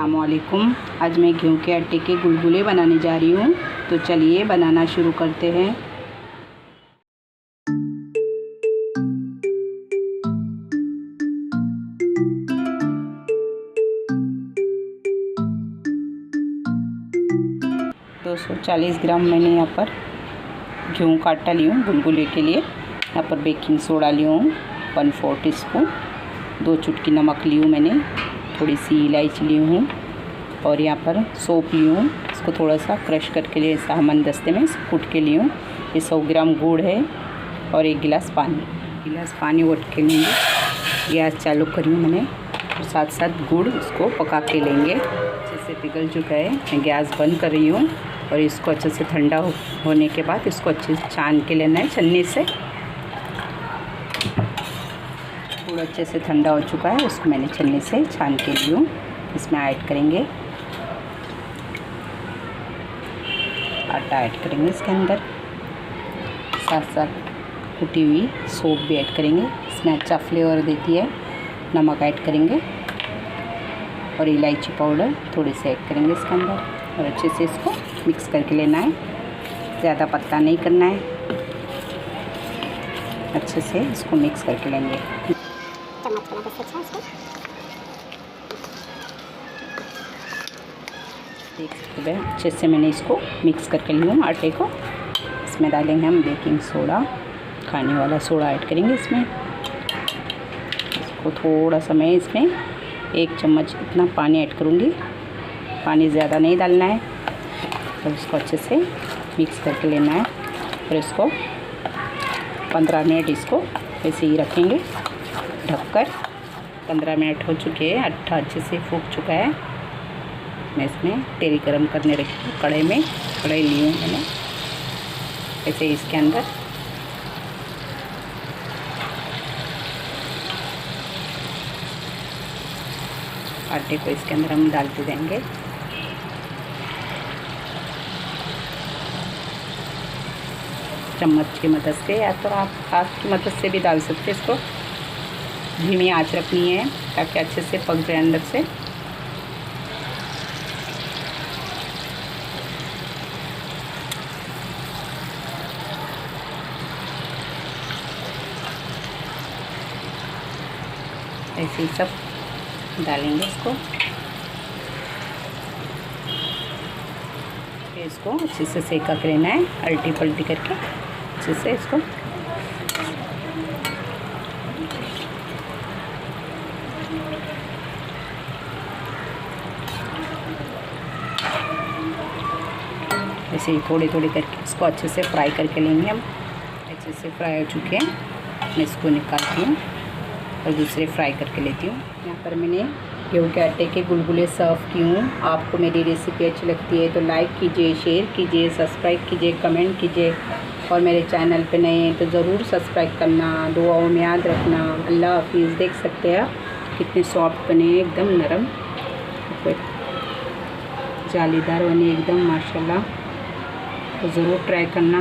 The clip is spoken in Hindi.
अस्सलामुअलैकुम। आज मैं गेहूं के आटे के गुलगुले बनाने जा रही हूँ। तो चलिए बनाना शुरू करते हैं। तो 240 ग्राम मैंने यहाँ पर गेहूं का आटा ली हूँ गुलगुले के लिए। यहाँ पर बेकिंग सोडा ली हूँ 1/4 टीस्पून, 2 चुटकी नमक ली हूँ मैंने, थोड़ी सी इलायची ली हूँ और यहाँ पर सौंफ ली हूँ। इसको थोड़ा सा क्रश करके लिए ऐसा हमन दस्ते में कूट के ली हूँ। ये 100 ग्राम गुड़ है और 1 गिलास पानी उठ के लेंगे। गैस चालू करी हूँ मैंने और साथ साथ गुड़ इसको पका के लेंगे। अच्छे से पिघल चुका है। मैं गैस बंद कर रही हूँ और इसको अच्छे से ठंडा होने के बाद इसको अच्छे से छान के लेना है छन्नी से। गुड़ अच्छे से ठंडा हो चुका है, उसको मैंने छन्नी से छान के ली हूँ। इसमें ऐड करेंगे आटा, ऐड करेंगे इसके अंदर, साथ साथ कुटी हुई सौंफ भी ऐड करेंगे। इसमें अच्छा फ्लेवर देती है। नमक ऐड करेंगे और इलायची पाउडर थोड़ी सी ऐड करेंगे इसके अंदर और अच्छे से इसको मिक्स करके लेना है। ज़्यादा पतला नहीं करना है, अच्छे से इसको मिक्स करके लेंगे। देख सकते हैं अच्छे से मैंने इसको मिक्स करके ली हूँ आटे को। इसमें डालेंगे हम बेकिंग सोडा, खाने वाला सोडा ऐड करेंगे इसमें। इसको थोड़ा सा मैं इसमें 1 चम्मच इतना पानी ऐड करूँगी। पानी ज़्यादा नहीं डालना है और इसको अच्छे से मिक्स करके लेना है और इसको 15 मिनट इसको ऐसे ही रखेंगे ढककर। 15 मिनट हो चुके हैं, आटा अच्छे से फूक चुका है। मैं इसमें तेल गरम करने रखी हूँ कढ़ाई में, कढ़ाई ली हूँ मैंने। ऐसे इसके अंदर आटे को इसके अंदर हम डालते देंगे। चम्मच की मदद से या तो आप हाथ की मदद से भी डाल सकते हैं। इसको धीमी आंच रखनी है ताकि अच्छे से पक जाए अंदर से। ऐसे ही सब डालेंगे इसको। इसको अच्छे से सेका कर लेना है, अल्टी पल्टी करके अच्छे से इसको। ऐसे ही थोड़ी थोड़ी करके इसको अच्छे से फ्राई करके लेंगे हम। अच्छे से फ्राई हो चुके हैं, मैं इसको निकालती हूँ और दूसरे फ्राई करके लेती हूँ। यहाँ पर मैंने गेहूं के आटे के गुलगुले सर्व की हूँ। आपको मेरी रेसिपी अच्छी लगती है तो लाइक कीजिए, शेयर कीजिए, सब्सक्राइब कीजिए, कमेंट कीजिए और मेरे चैनल पे नए हैं तो ज़रूर सब्सक्राइब करना, दुआओं में याद रखना। अल्लाह हाफिज़। देख सकते हैं आप कितने सॉफ्ट बने, एकदम नरम, जालीदार बने एकदम माशाल्लाह। तो ज़रूर ट्राई करना।